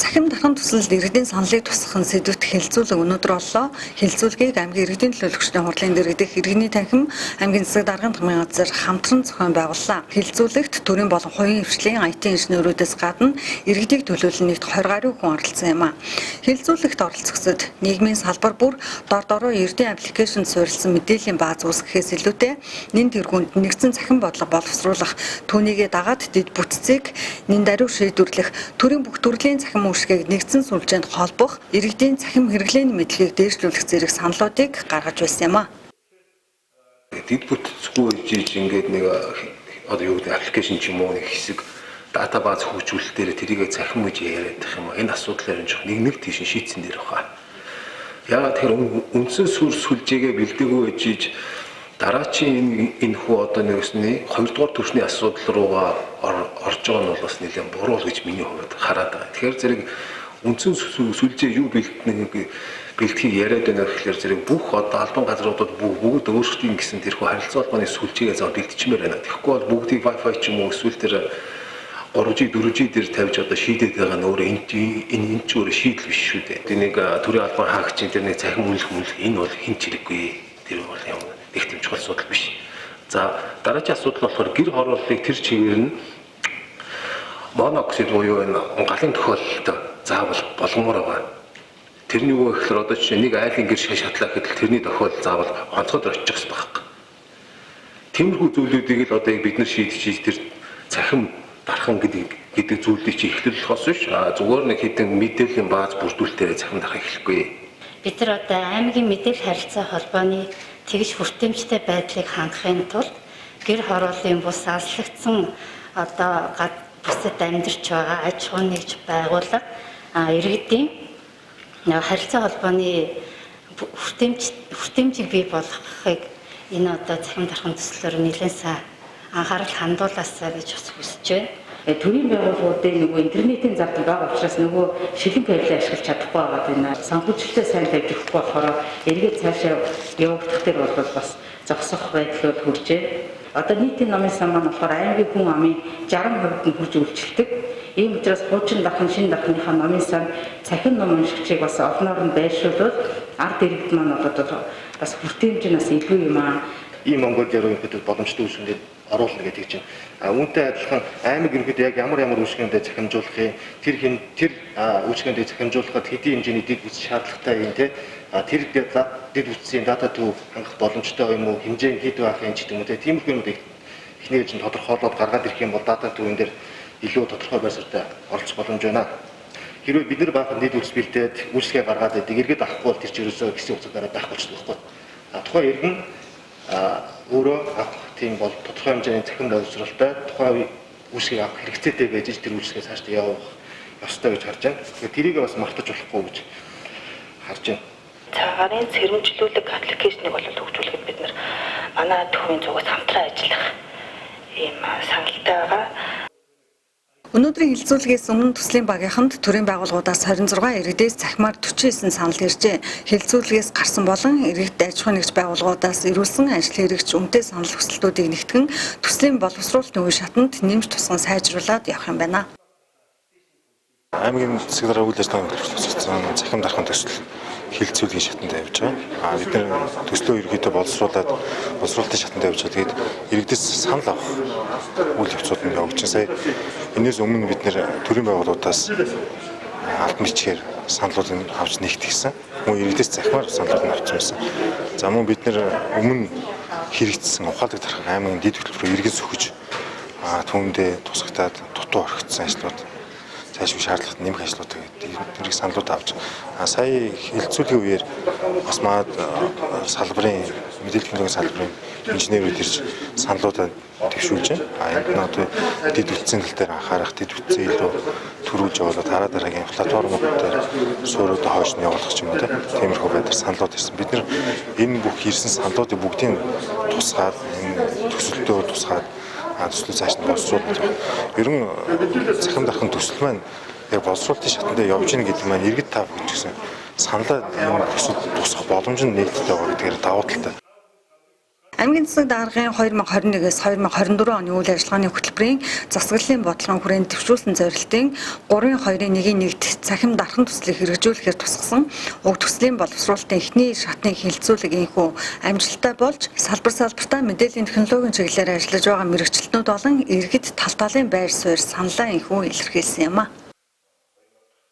Цахим дархан төсөлд иргэдийн саналыг тусгах сэдвт хэлэлцүүлэг өнөөдөр боллоо. Хэлэлцүүлгийг аймгийн иргэдийн төлөөлөгчдийн хурлын дэргэдэх иргэний танхим аймгийн засаг даргын томьёон газар хамтран зохион байгууллаа. Хэлэлцүүлэгт төрийн болон хувийн хвшлийн IT инженерүүдээс гадна иргэдийг төлөөлөн нийт 20 гаруй хүн оролцсон юм а. Хэлэлцүүлэгт оролцогчдод нийгмийн салбар бүр дор дороо эрдэнэ аппликейшнд суурилсан мэдээллийн бааз үүсгэхээс илүүтэй нэн тэргуунд нэгдсэн цахим бодлого боловсруулах, түүнийгээ дагаад дэд бүтцийг нэн даруй шийдвэрлэх, төрийн бүх төрлийн цахим үйлчгийг нэгдсэн сүлжээнд холбох, иргэдийн цахим хэрэглээний мэдлэгийг дээшлүүлэх зэрэг саналуудыг гаргаж байсан юм а. Дэд бүтцгүй жиж ингээд нэг одоо юу гэдэг аппликейшн ч юм уу нэг хэсэг датабаз хөгжүүлэлт дээр тэрийг цахим гэж яриад их юм. Энэ асуудлаар нэг тийш шийдсэн дээр баха. Яагаад тэр үндсэн сүлжээгээ бэлдээгүй жиж дараачийн энэ хүү одоо нэгсний 2 дугаар түвшний асуудал руугаа орж байгаа нь бол бас нэлээд буруу гэж миний хувьд хараад байгаа. Тэгэхээр зэрэг үндсэн сүлжээ юу бэлтгэхийг яриад байна гэхээр зэрэг бүх одоо албан газруудад бүгд өөрсдийн гэсэн тэрхүү харилцаа холбооны сүлжээгээ зав бэлтжмээр байна. Тэгэхгүй бол бүгдийг Wi-Fi ч юм уу эсвэл тэр 3G 4G дээр тавьж одоо шийдээд байгаа нь өөрөө энэ ч өөрөө шийдэл биш шүү дээ. Тэр нэг төрийн албан хаагчийн тэр нэг цахим үнэлэх энэ бол хэн ч хэрэггүй. Тэр бол юм их тийм чухал асуудал биш. За дараагийн асуудал болохоор гэр хорооллыг тэр чигээр нь моноксид буюу энэ галын тохиолдолд заавал болгомоор байгаа. Тэрний юу гэхээр одоо жишээ нэг айлын гэр шатлаа гэхэд тэрний тохиолдол заавал онцгойд очих гэсэн байхгүй. Тиймэрхүү зүйлүүдийг л одоо бид нар шийдэж тэр цахим дархан гэдэг зүйлийг чи эхлүүлэхээс биш зүгээр нэг хэдэн мэдээллийн бааз бүрдүүлэлтээр цахим дарах эхлэхгүй. Бид нар одоо аймгийн мэдээлэл харилцаа холбооны тэгж хүртээмжтэй байдлыг хангахын тулд гэр хорооллын бус алслагдсан одоо бусад амьдарч байгаа аж ахуйн нэгж байгууллага иргэдийн харилцаа холбооны хүртээмжийг бий болгохыг энэ одоо цахим дархан төслөөр нэлээд сайн анхаарал хандуулаасаа гэж бас хүсэж байна. Төрийн байгууллагуудын нөгөө интернетийн зардал байгаа учраас нөгөө шилэн кабель ашиглаж чадахгүй байгаа байна. Санхүүжилтээ сайн тавьж өгөхгүй болохоор эргээд цаашаа явагдах дээр бол бас зогсох байдал хүрч байна. Одоо нийтийн номын сан маань болохоор аймгийн хүн амын 60% нь хүрж үйлчилдэг. Ийм учраас хуучин дархан шинэ дарханыхаа номын сан цахим ном уншигчийг бас олноор нь байршуулвал ард иргэд маань одоо бас хүртээмжнээс илүү юм аа. Ийм Монгол ерөнхийдөө боломжтой үйлчилгээнд оруулна гэдэг чинь үүнтэй адилхан аймаг ерөнхийдөө яг ямар үйлчилгээндээ захимжуулах юм тэр үйлчилгээндээ захимжуулахад хэдийн хэмжээний дэд бүтц шаардлагатай юм те тэр дэд бүтцийн дата төв хангах боломжтой юм уу хэмжээ нь хэд байх юм ч гэдэг юм те тиймэрхүү юмыг эхнийгээ чинь тодорхойлоод гаргаад ирэх юм бол дата төвөн дээр илүү тодорхой байсартай оролцох боломж байна. Хэрвээ бид нар баахан дэд бүтц бэлдээд үйлчилгээ гаргаад байдаг эргээд авахгүй бол тэр чинь ерөөсөө хэсэг хугацаагаар байх болчихдог байхгүй. Тухайн иргэн өөрөө авах тийм бол тодорхой хэмжээний цахим боловсролтой тухайн үйлчлэгийг авах хэрэгцээтэй байж тэр үйлчлэгээ цаашдаа явах ёстой гэж харж байна. Тэгэхээр тэрийг бас мартаж болохгүй гэж харж байна. Цагаарын сэрэмжлүүлэг аппликейшнийг бол хөгжүүлэхэд бид нар манай төвийн зүгээс хамтран ажиллах ийм саналтай байгаа. Өнөөдрийн хэлэлцүүлгээс өмнө төслийн багийнханд төрийн байгууллагуудаас 26 иргэдээс цахимаар 49 санал иржээ. Хэлэлцүүлгээс гарсан болон иргэд аж ахуйн нэгж байгууллагуудаас ирүүлсэн ажил хэрэгч үнэтэй санал хүсэлтүүдийг нэгтгэн төслийн боловсруулалтын үе шатанд нэмж тусган сайжруулад явах юм байна. Аймгийн засаг даргын үйл ажиллагааны төлөвлөсөн цахим дархан төсөл хэлэлцүүлгийн шатанд явж байгаа. Бид нэр төслөө ерөнхийдөө боловсруулалтын шатанд явж байгаа. Тэгээд иргэдээс санал авах үйл явцууд нь явж байгаа. Сая энэс өмнө бид нэр төрийн байгууллагуудаас албан бичгээр саналуудыг авч нэгтгэсэн. Мөн иргэдээс захимаар саналууд нь авсан байсан. За мөн бид нэр өмнө хэрэгжсэн ухаалаг дарах аймгийн дэд хөтөлбөрөөр иргэн сөхөж түүндээ тусагтаад дутуу орхигдсон ажлууд цаашгүй шаардлагатай нэмэх ажлуудыг тэрийг саналууд авч сая хэлэлцүүлгийн үеэр бас маад салбарын мэдээлэл технологийн салбарын инженерүүд ирж саналуудаа төвшүүлж байна. Энд нь одоо дэд бүтцийн тал дээр анхаарах, дэд бүтцээ илүү төрүүлж явуулаад дараа дараагийн платформуд дээр суурьудаа хойш нь явуулах ч юм уу тиймэрхүү байдлаар саналууд ирсэн. Бид нар энэ бүх ирсэн саналуудыг бүгдийг тусгаад энэ төсөлтөөр тусгаад төслөө цааш нь боловсруулах. Ер нь цахим дархан төсөл маань яг боловсруулалтын шатанд явж гин гэдэг маань иргэд та бүгд гэсэн саналаа энэ төсөл тусах боломж нь нэгдэлтэй байгаа гэдгээр давуу талтай. Аймгийн засаг даргын 2021-с 2024 оны үйл ажиллагааны хөтөлбөрийн засаглалын бодлогын хүрээнд төвшүүлсэн зорилтын 3-2-1-1-т цахим дархан төслийг хэрэгжүүлэхээр тусгасан уг төслийн боловсруулалтын эхний шатны хилцүүлэг инхүү амжилттай болж салбартаа мэдээллийн технологийн чиглэлээр ажиллаж байгаа мэрэгчлэтнүүд болон иргэд тал талын байр суурь саналаа инхүү илэрхийлсэн юм а.